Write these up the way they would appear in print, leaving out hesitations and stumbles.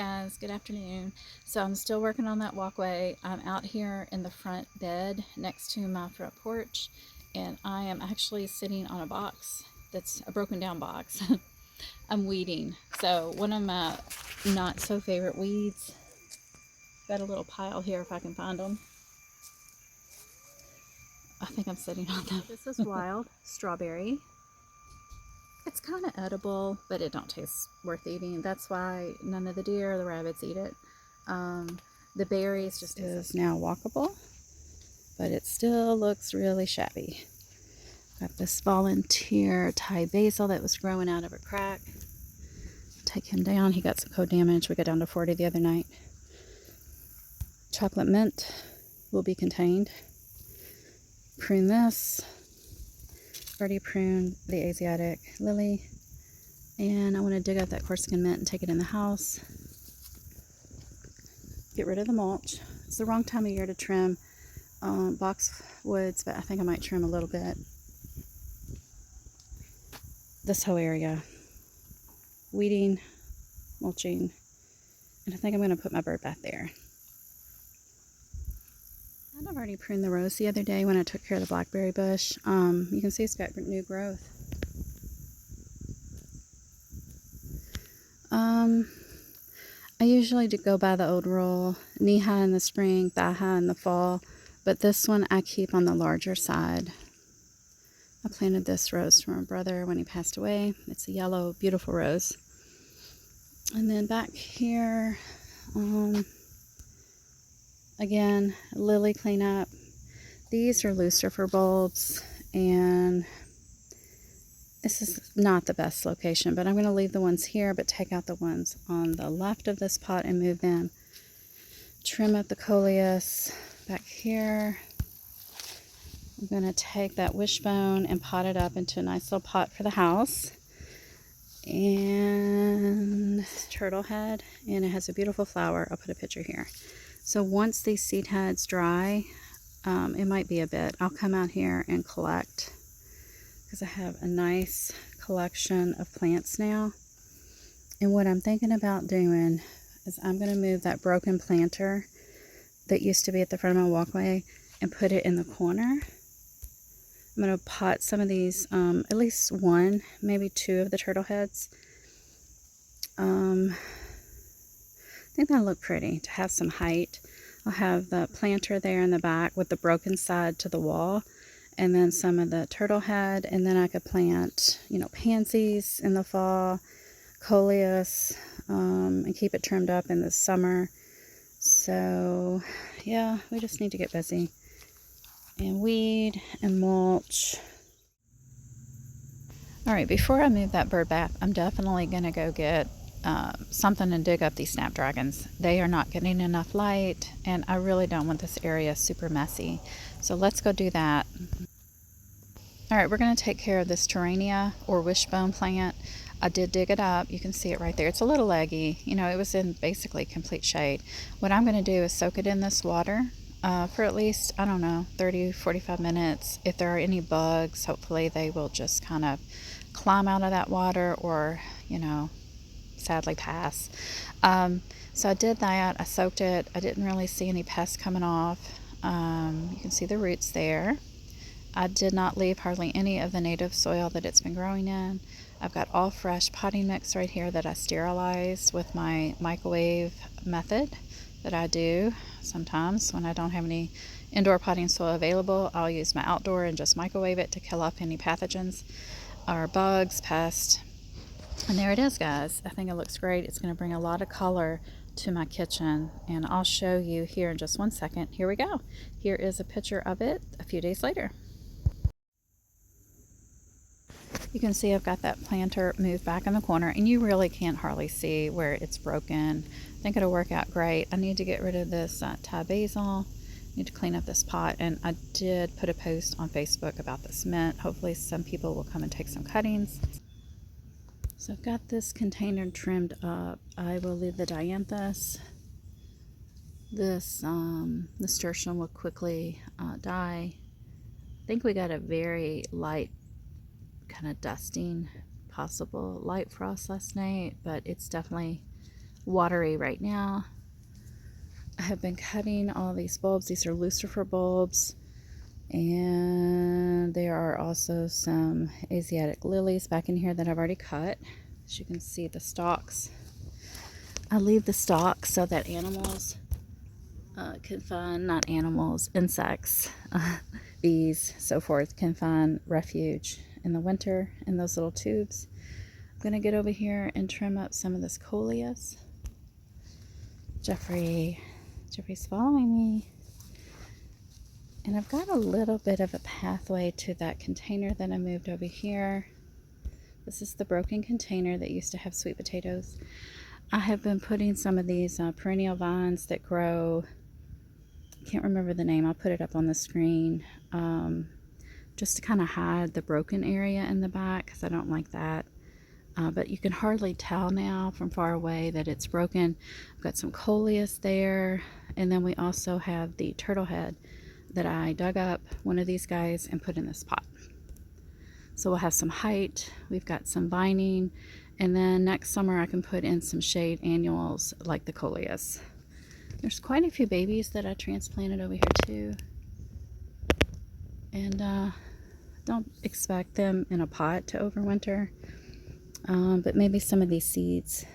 guys, good afternoon. So I'm still working on that walkway. I'm out here in the front bed next to my front porch, and I am actually sitting on a box that's a broken down box. I'm weeding. So one of my not so favorite weeds, got a little pile here if I can find them. I think I'm sitting on them. This is wild strawberry. It's kind of edible, but it don't taste worth eating. That's why none of the deer or the rabbits eat it. The berries just is now walkable, but it still looks really shabby. Got this volunteer Thai basil that was growing out of a crack. Take him down. He got some coat damage. We got down to 40 the other night. Chocolate mint will be contained. Prune this. Already pruned the Asiatic lily. And I want to dig up that Corsican mint and take it in the house. Get rid of the mulch. It's the wrong time of year to trim boxwoods, but I think I might trim a little bit. This whole area. Weeding, mulching, and I think I'm going to put my bird bath there. And I've already pruned the rose the other day when I took care of the blackberry bush. You can see it's got new growth. I usually do go by the old rule, knee high in the spring, thigh high in the fall, but this one I keep on the larger side. I planted this rose for my brother when he passed away. It's a yellow, beautiful rose. And then back here, again, lily cleanup. These are lucifer bulbs, and this is not the best location, but I'm going to leave the ones here, but take out the ones on the left of this pot and move them. Trim up the coleus back here. I'm going to take that wishbone and pot it up into a nice little pot for the house. And turtle head, and it has a beautiful flower. I'll put a picture here. So once these seed heads dry, it might be a bit, I'll come out here and collect, because I have a nice collection of plants now. And what I'm thinking about doing is I'm going to move that broken planter that used to be at the front of my walkway and put it in the corner. I'm going to pot some of these, at least one, maybe two of the turtle heads. I think that'll look pretty to have some height. I'll have the planter there in the back with the broken side to the wall, and then some of the turtle head, and then I could plant, pansies in the fall, coleus, and keep it trimmed up in the summer. So yeah, we just need to get busy and weed and mulch. All right, before I move that bird bath, I'm definitely going to go get something and dig up these snapdragons. They are not getting enough light, and I really don't want this area super messy. So let's go do that. All right, we're going to take care of this Terrania or wishbone plant. I did dig it up. You can see it right there. It's a little leggy. It was in basically complete shade. What I'm going to do is soak it in this water for at least, 30, 45 minutes. If there are any bugs, hopefully they will just kind of climb out of that water or, sadly pass. So I did that. I soaked it. I didn't really see any pests coming off. You can see the roots there. I did not leave hardly any of the native soil that it's been growing in. I've got all fresh potting mix right here that I sterilized with my microwave method that I do sometimes when I don't have any indoor potting soil available. I'll use my outdoor and just microwave it to kill off any pathogens or bugs, pests. And there it is, guys. I think it looks great. It's going to bring a lot of color to my kitchen, and I'll show you here in just one second. Here we go. Here is a picture of it a few days later. You can see I've got that planter moved back in the corner, and you really can't hardly see where it's broken. I think it'll work out great. I need to get rid of this Thai basil. I need to clean up this pot, and I did put a post on Facebook about this mint. Hopefully some people will come and take some cuttings. So I've got this container trimmed up. I will leave the dianthus. This nasturtium will quickly die. I think we got a very light kind of dusting, possible light frost last night, but it's definitely watery right now. I have been cutting all these bulbs. These are lucifer bulbs. And there are also some Asiatic lilies back in here that I've already cut. As you can see, the stalks. I leave the stalks so that animals can find, not animals, insects, bees, so forth, can find refuge in the winter in those little tubes. I'm going to get over here and trim up some of this coleus. Jeffrey's following me. And I've got a little bit of a pathway to that container that I moved over here. This is the broken container that used to have sweet potatoes. I have been putting some of these perennial vines that grow, I can't remember the name, I'll put it up on the screen, just to kind of hide the broken area in the back, because I don't like that. But you can hardly tell now from far away that it's broken. I've got some coleus there, and then we also have the turtle head that I dug up, one of these guys, and put in this pot. So we'll have some height, we've got some vining, and then next summer I can put in some shade annuals like the coleus. There's quite a few babies that I transplanted over here too. And don't expect them in a pot to overwinter. But maybe some of these seeds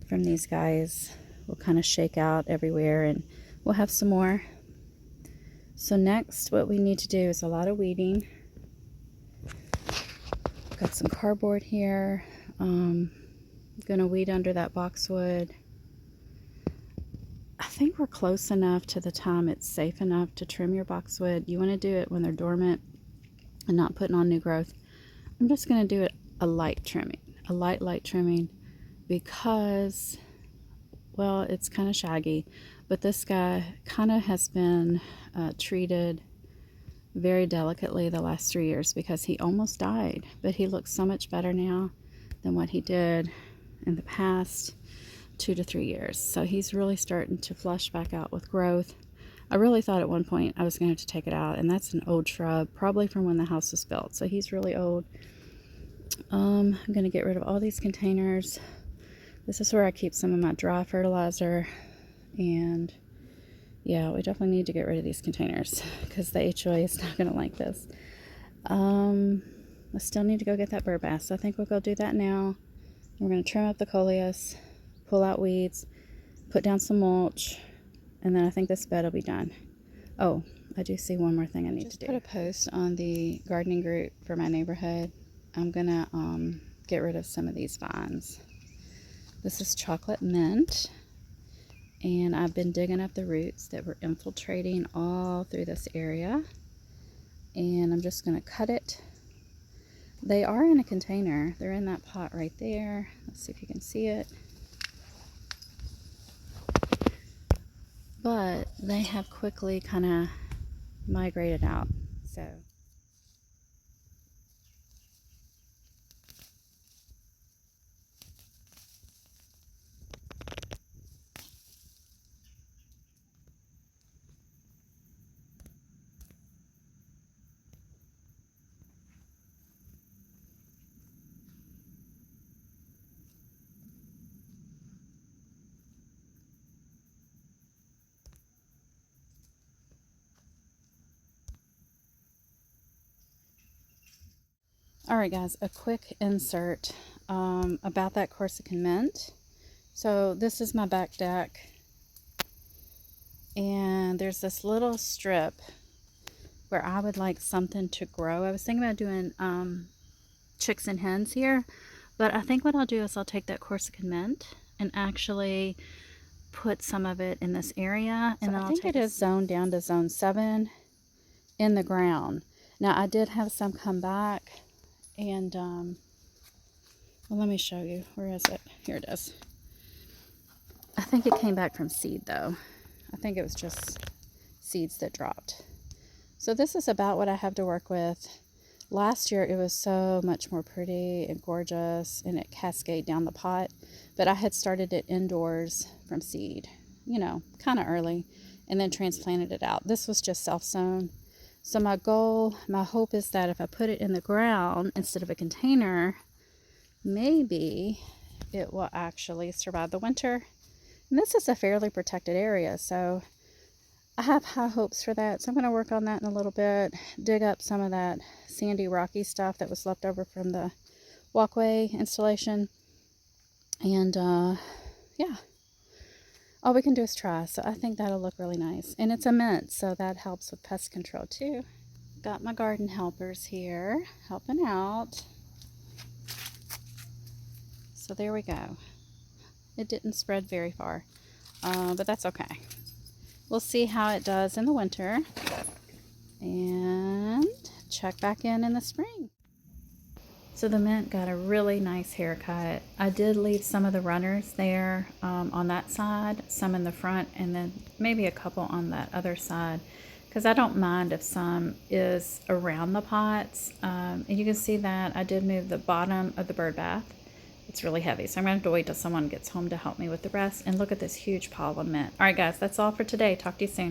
from these guys will kind of shake out everywhere, and we'll have some more. So next, what we need to do is a lot of weeding. Got some cardboard here. I'm gonna weed under that boxwood. I think we're close enough to the time it's safe enough to trim your boxwood. You want to do it when they're dormant and not putting on new growth. I'm just gonna do it a light trimming, a light trimming, because, well, it's kind of shaggy, but this guy kind of has been treated very delicately the last 3 years because he almost died, but he looks so much better now than what he did in the past 2 to 3 years. So he's really starting to flush back out with growth. I really thought at one point I was going to have to take it out, and that's an old shrub, probably from when the house was built, so he's really old. I'm going to get rid of all these containers. This is where I keep some of my dry fertilizer, and yeah, we definitely need to get rid of these containers because the HOA is not going to like this. I still need to go get that bird bath, so I think we'll go do that now. We're going to trim up the coleus, pull out weeds, put down some mulch, and then I think this bed will be done. Oh, I do see one more thing I need to do. Put a post on the gardening group for my neighborhood. I'm gonna get rid of some of these vines. This is chocolate mint, and I've been digging up the roots that were infiltrating all through this area, and I'm just gonna cut it. They are in a container. They're in that pot right there. Let's see if you can see it. But they have quickly kind of migrated out, so. Alright guys, a quick insert about that Corsican mint. So this is my back deck, and there's this little strip where I would like something to grow. I was thinking about doing chicks and hens here, but I think what I'll do is I'll take that Corsican mint and actually put some of it in this area, and then I think it is zoned down to zone 7 in the ground. Now I did have some come back, and well, let me show you. Where is it? Here it is. I think it came back from seed though. I think it was just seeds that dropped. So this is about what I have to work with. Last year it was so much more pretty and gorgeous, and it cascaded down the pot, but I had started it indoors from seed, you know, kind of early, and then transplanted it out. This was just self-sown. So my goal, my hope is that if I put it in the ground instead of a container, maybe it will actually survive the winter. And this is a fairly protected area, so I have high hopes for that. So I'm going to work on that in a little bit, dig up some of that sandy, rocky stuff that was left over from the walkway installation. And yeah, all we can do is try. So I think that'll look really nice. And it's a mint, so that helps with pest control too. Got my garden helpers here helping out. So there we go. It didn't spread very far, but that's okay. We'll see how it does in the winter and check back in the spring. So the mint got a really nice haircut. I did leave some of the runners there on that side, some in the front, and then maybe a couple on that other side, because I don't mind if some is around the pots. And you can see that I did move the bottom of the bird bath. It's really heavy, so I'm going to have to wait till someone gets home to help me with the rest. And look at this huge pile of mint. All right, guys, that's all for today. Talk to you soon.